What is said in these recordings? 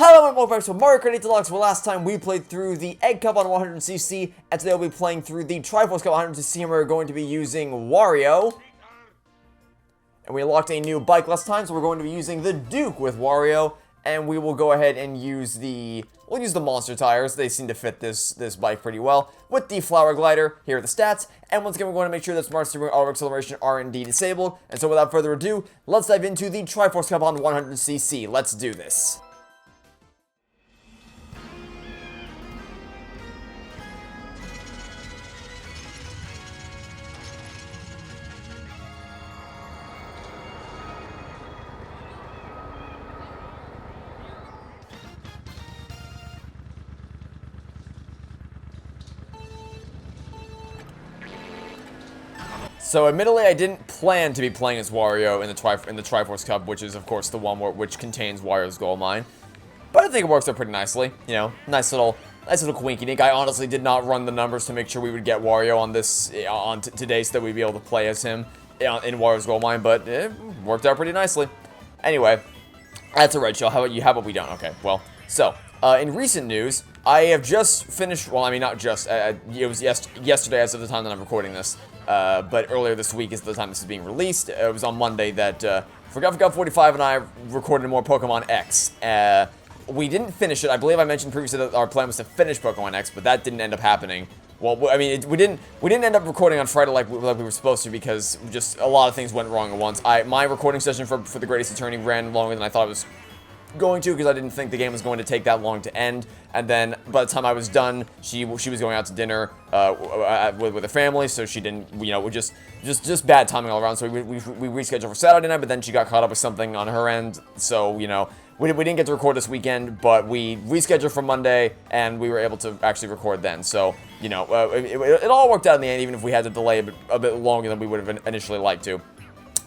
Hello and welcome back to Mario Kart Deluxe, where last time we played through the Egg Cup on 100cc, and today we'll be playing through the Triforce Cup on 100cc, and we're going to be using Wario. And we unlocked a new bike last time, so we're going to be using the Duke with Wario, and we will go ahead and use we'll use the monster tires. They seem to fit this bike pretty well, with the flower glider. Here are the stats, and once again we're going to make sure that smart steering and auto acceleration are indeed disabled. And so without further ado, let's dive into the Triforce Cup on 100cc. Let's do this. So, admittedly, I didn't plan to be playing as Wario in the Triforce Cup, which is, of course, the one which contains Wario's gold mine. But I think it works out pretty nicely. You know, nice little quinky dink. I honestly did not run the numbers to make sure we would get Wario on today, so that we'd be able to play as him in Wario's gold mine. But it worked out pretty nicely. Anyway, that's a red shell. How about you? How about we don't? Okay. Well, so in recent news, I have just finished. Well, I mean, not just. It was yesterday, as of the time that I'm recording this. But earlier this week is the time this is being released. It was on Monday that Forgot 45 and I recorded more Pokemon X. We didn't finish it. I believe I mentioned previously that our plan was to finish Pokemon X, but that didn't end up happening. Well, I mean, we didn't end up recording on Friday like we were supposed to, because just a lot of things went wrong at once. My recording session for the Greatest Attorney ran longer than I thought it was going to, because I didn't think the game was going to take that long to end. And then by the time I was done, she was going out to dinner with her family, so she didn't, you know, just bad timing all around. So we rescheduled for Saturday night, but then she got caught up with something on her end, so, you know, we didn't get to record this weekend, but we rescheduled for Monday, and we were able to actually record then. So, you know, it all worked out in the end, even if we had to delay a bit longer than we would have initially liked to.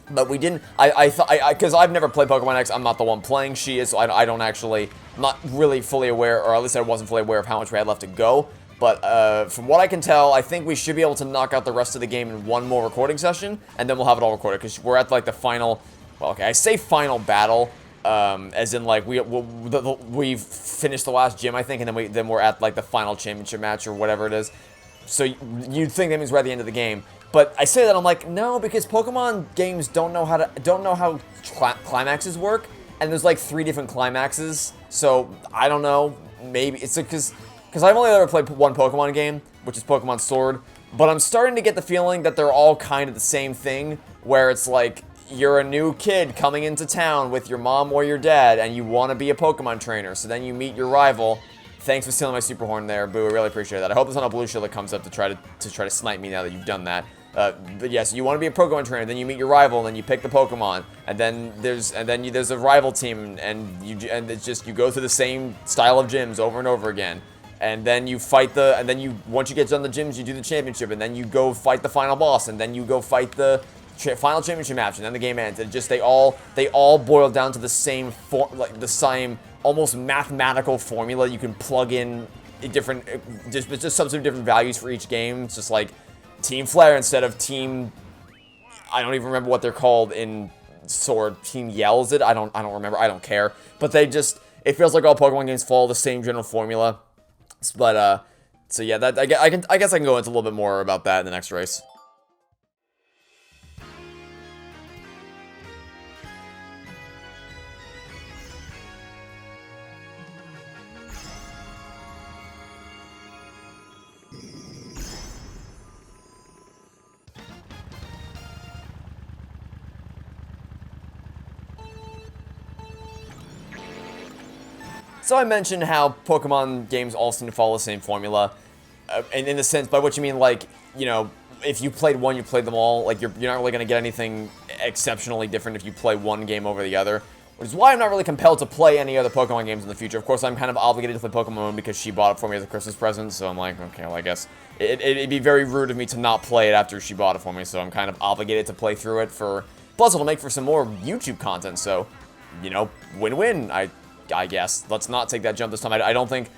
But we didn't, because I've never played Pokemon X, I'm not the one playing, she is, so I don't actually, I'm not really fully aware, or at least I wasn't fully aware of how much we had left to go. But from what I can tell, I think we should be able to knock out the rest of the game in one more recording session, and then we'll have it all recorded, because we're at, like, the final, well, okay, I say final battle, as in, like, we've finished the last gym, I think, and then we're at, like, the final championship match, or whatever it is. So you'd think that means we're at the end of the game. But I say that, I'm like, no, because Pokemon games don't know how climaxes work, and there's like 3 different climaxes, so I don't know, maybe it's because I've only ever played one Pokemon game, which is Pokemon Sword, but I'm starting to get the feeling that they're all kind of the same thing, where it's like, you're a new kid coming into town with your mom or your dad, and you want to be a Pokemon trainer, so then you meet your rival. Thanks for stealing my super horn there, Boo, I really appreciate that. I hope there's not a blue shield that comes up to try to snipe me now that you've done that. But yes, you want to be a Pokemon trainer, then you meet your rival, and then you pick the Pokemon, and then there's a rival team, and it's just, you go through the same style of gyms over and over again, and then you fight once you get done the gyms, you do the championship, and then you go fight the final boss, and then you go fight the final championship match, and then the game ends. And just they all boil down to the same same almost mathematical formula. You can plug in different just substitute different values for each game. It's just like Team Flare instead of Team, I don't even remember what they're called in Sword. Team Yell, is it? I don't remember. I don't care. But it feels like all Pokemon games follow the same general formula. But so yeah, I guess I can go into a little bit more about that in the next race. So I mentioned how Pokemon games all seem to follow the same formula, and in the sense, by what you mean, like, you know, if you played one, you played them all. Like, you're not really going to get anything exceptionally different if you play one game over the other, which is why I'm not really compelled to play any other Pokemon games in the future. Of course, I'm kind of obligated to play Pokemon Moon because she bought it for me as a Christmas present, so I'm like, okay, well, I guess it'd be very rude of me to not play it after she bought it for me, so I'm kind of obligated to play through it plus it'll make for some more YouTube content, so, you know, win-win, I guess. Let's not take that jump this time. I don't think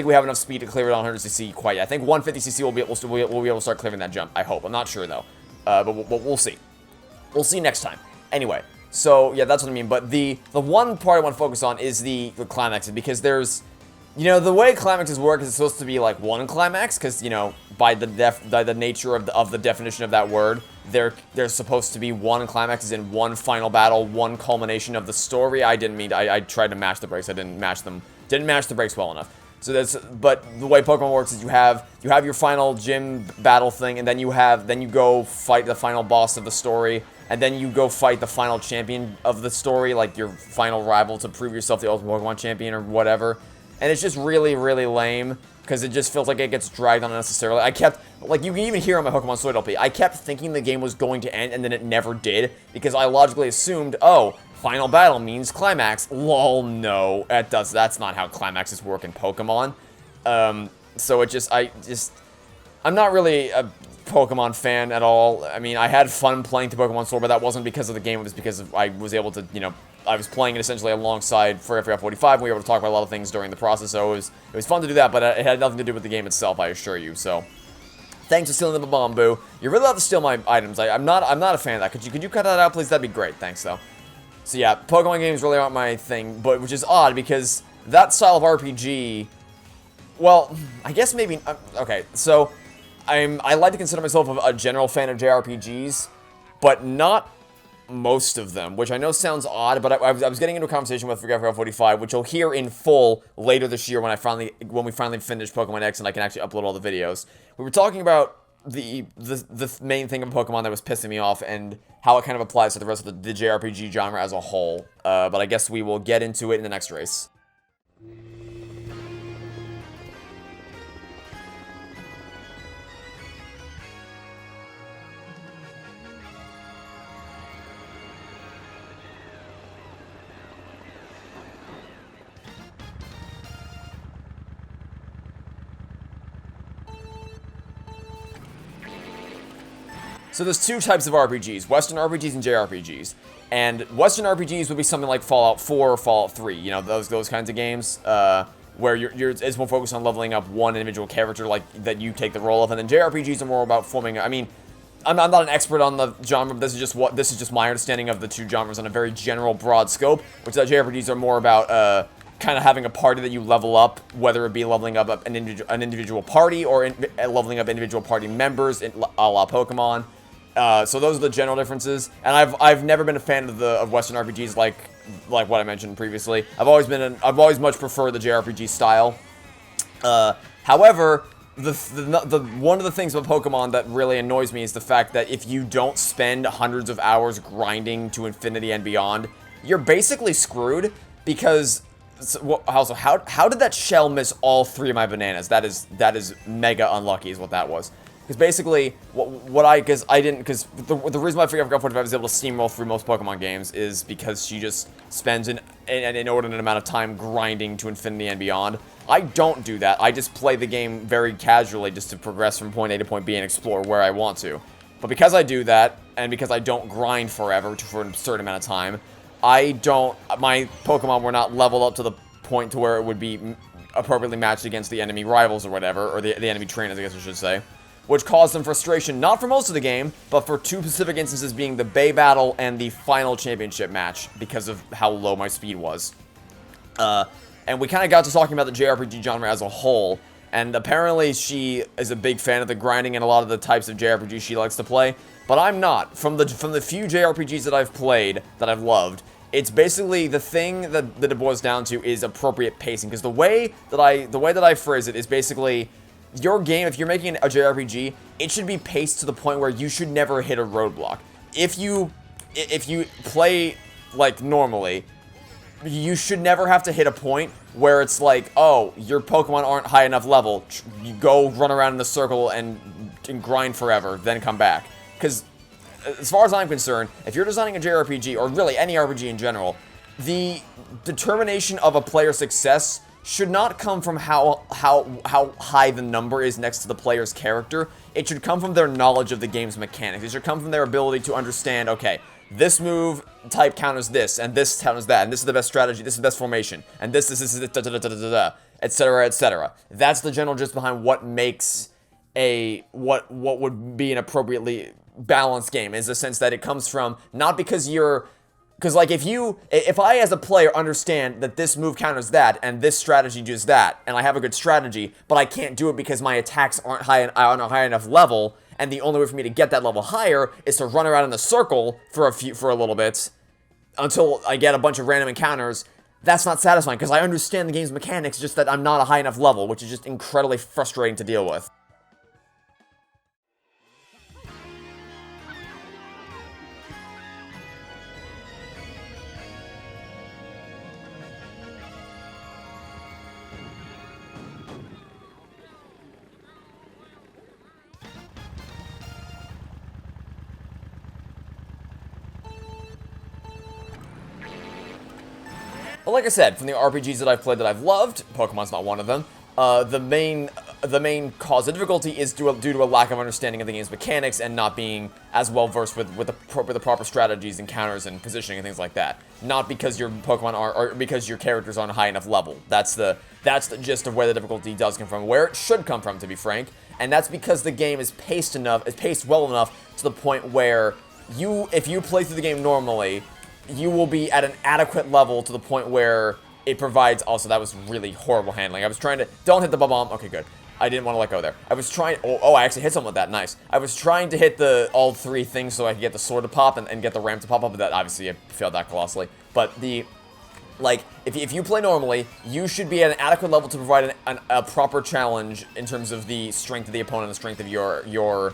we have enough speed to clear it on 100cc quite yet. I think 150cc we'll be able to start clearing that jump. I hope. I'm not sure though. But we'll see. We'll see next time. Anyway, So, yeah, that's what I mean. But the one part I want to focus on is the climaxes, because there's, you know, the way climaxes work is it's supposed to be like one climax, because, you know, by the nature of the definition of that word, there's supposed to be one climax, is in one final battle, one culmination of the story. I tried to match the brakes. I didn't match the brakes well enough. So but the way Pokemon works is you have your final gym battle thing, and then you go fight the final boss of the story, and then you go fight the final champion of the story, like your final rival to prove yourself the ultimate Pokemon champion or whatever. And it's just really, really lame, because it just feels like it gets dragged on unnecessarily. I kept, like, you can even hear on my Pokemon Sword LP, I kept thinking the game was going to end, and then it never did, because I logically assumed, oh, final battle means climax. Lol, no, that's not how climaxes work in Pokemon. So I'm not really a Pokemon fan at all. I mean, I had fun playing through Pokemon Sword, but that wasn't because of the game, it was because I was able to, you know, I was playing it essentially alongside for FF45, and we were able to talk about a lot of things during the process, so it was fun to do that, but it had nothing to do with the game itself, I assure you. So thanks for stealing the bomb, Boo. You're really allowed to steal my items. I'm not a fan of that. Could you cut that out, please? That'd be great. Thanks, though. So yeah, Pokemon games really aren't my thing, but which is odd, because that style of RPG, well, I guess maybe, okay, so I like to consider myself a general fan of JRPGs, but not most of them, which I know sounds odd, but I was getting into a conversation with FF45, which you'll hear in full later this year when we finally finish Pokemon X and I can actually upload all the videos. We were talking about the main thing of Pokemon that was pissing me off and how it kind of applies to the rest of the JRPG genre as a whole. But I guess we will get into it in the next race. So there's two types of RPGs, Western RPGs and JRPGs. And Western RPGs would be something like Fallout 4 or Fallout 3, you know, those kinds of games, where it's more focused on leveling up one individual character, like, that you take the role of, and then JRPGs are more about forming, I mean, I'm not an expert on the genre, but this is just my understanding of the two genres on a very general, broad scope, which that JRPGs are more about, kind of having a party that you level up, whether it be leveling up an individual party or leveling up individual party members, a la Pokemon. So those are the general differences, and I've never been a fan of Western RPGs like what I mentioned previously. I've always much preferred the JRPG style. However, the one of the things about Pokemon that really annoys me is the fact that if you don't spend hundreds of hours grinding to infinity and beyond, you're basically screwed, because also how did that shell miss all three of my bananas? That is mega unlucky is what that was. Because basically, because the reason why I figured FF45 is able to steamroll through most Pokemon games is because she just spends an inordinate amount of time grinding to infinity and beyond. I don't do that. I just play the game very casually just to progress from point A to point B and explore where I want to. But because I do that, and because I don't grind forever for a certain amount of time, my Pokemon were not leveled up to the point to where it would be appropriately matched against the enemy rivals or whatever, or the enemy trainers, I guess I should say. Which caused some frustration, not for most of the game, but for two specific instances, being the Bay Battle and the final championship match, because of how low my speed was. And we kind of got to talking about the JRPG genre as a whole, and apparently she is a big fan of the grinding and a lot of the types of JRPG she likes to play, but I'm not. From the few JRPGs that I've played, that I've loved, it's basically the thing that it boils down to is appropriate pacing, because the way that I phrase it is basically, your game, if you're making a JRPG, it should be paced to the point where you should never hit a roadblock. If you play like normally, you should never have to hit a point where it's like, oh, your Pokemon aren't high enough level. You go run around in the circle and grind forever, then come back. Because as far as I'm concerned, if you're designing a JRPG, or really any RPG in general, the determination of a player's success should not come from how high the number is next to the player's character. It should come from their knowledge of the game's mechanics. It should come from their ability to understand, okay, this move type counters this, and this counters that, and this is the best strategy, this is the best formation, and this etc., etc. That's the general gist behind what makes what would be an appropriately balanced game, is the sense that it comes from, not because you're Because, like, if I as a player understand that this move counters that, and this strategy does that, and I have a good strategy, but I can't do it because my attacks aren't on a high enough level, and the only way for me to get that level higher is to run around in a circle for a little bit, until I get a bunch of random encounters, that's not satisfying, because I understand the game's mechanics, just that I'm not a high enough level, which is just incredibly frustrating to deal with. But like I said, from the RPGs that I've played that I've loved, Pokemon's not one of them, the main cause of difficulty is due to a lack of understanding of the game's mechanics and not being as well versed with the proper strategies and counters and positioning and things like that. Not because your Pokemon or because your characters aren't a high enough level. That's the gist of where the difficulty does come from, where it should come from, to be frank. And that's because the game is paced well enough to the point where if you play through the game normally, you will be at an adequate level to the point where it provides... Also, that was really horrible handling. I was trying to... Don't hit the bomb. Okay, good. I didn't want to let go there. I was trying... Oh, I actually hit something with that. Nice. I was trying to hit all three things so I could get the sword to pop and get the ramp to pop up, but that obviously I failed that colossally. But if you play normally, you should be at an adequate level to provide a proper challenge in terms of the strength of the opponent and the strength of your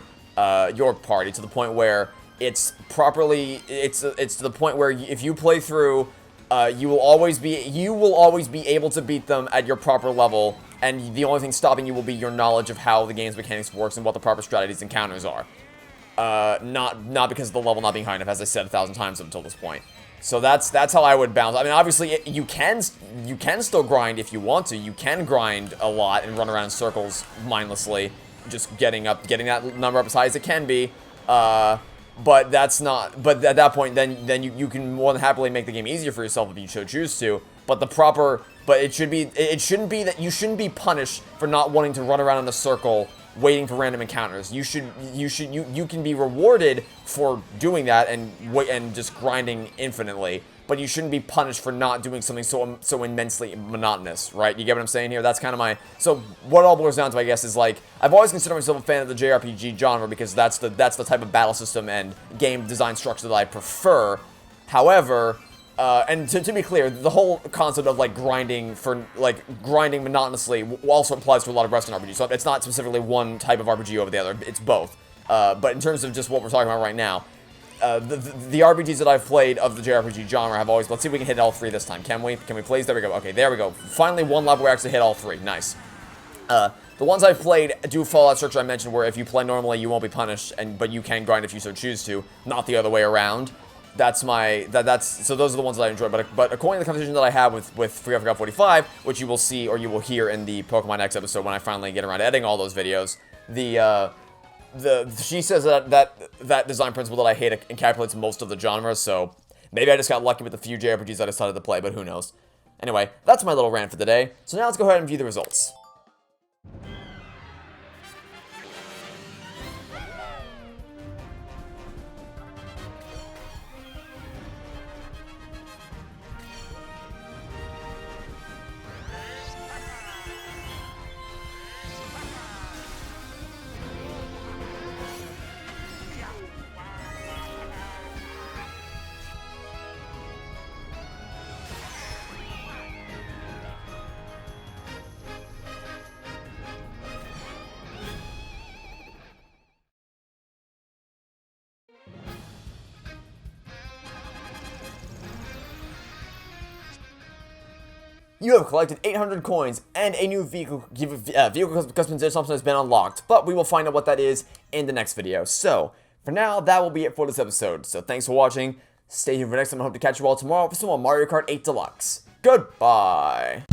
party, to the point where it's to the point where if you play through, you will always be able to beat them at your proper level, and the only thing stopping you will be your knowledge of how the game's mechanics works and what the proper strategies and counters are. Not because of the level not being high enough, as I said 1,000 times up until this point. So that's how I would balance. I mean, obviously you can still grind if you want to. You can grind a lot and run around in circles mindlessly, just getting that number up as high as it can be. But that's not. But at that point, then you can more than happily make the game easier for yourself if you so choose to. But it shouldn't be that you shouldn't be punished for not wanting to run around in a circle waiting for random encounters. You can be rewarded for doing that and just grinding infinitely. But you shouldn't be punished for not doing something so immensely monotonous, right? You get what I'm saying here? That's kind of my... So, what it all boils down to, I guess, is, like, I've always considered myself a fan of the JRPG genre because that's the type of battle system and game design structure that I prefer. However, and to be clear, the whole concept of, like, grinding monotonously also applies to a lot of Western RPGs. So, it's not specifically one type of RPG over the other. It's both. But in terms of just what we're talking about right now, the RPGs that I've played of the JRPG genre have always... Let's see if we can hit all three this time. Can we? Can we please? There we go. Okay, there we go. Finally, one level where we actually hit all three. Nice. The ones I've played do follow that structure I mentioned, where if you play normally, you won't be punished, but you can grind if you so choose to, not the other way around. So those are the ones that I enjoy. But according to the conversation that I have with Free Cup 45, which you will see or you will hear in the Pokemon X episode when I finally get around to editing all those videos, she says that design principle that I hate encapsulates most of the genre, so maybe I just got lucky with the few JRPGs I decided to play, but who knows. Anyway, that's my little rant for the day, so now let's go ahead and view the results. You have collected 800 coins, and a new vehicle customization option has been unlocked, but we will find out what that is in the next video. So, for now, that will be it for this episode. So, thanks for watching. Stay tuned for next time. I hope to catch you all tomorrow for some more Mario Kart 8 Deluxe. Goodbye!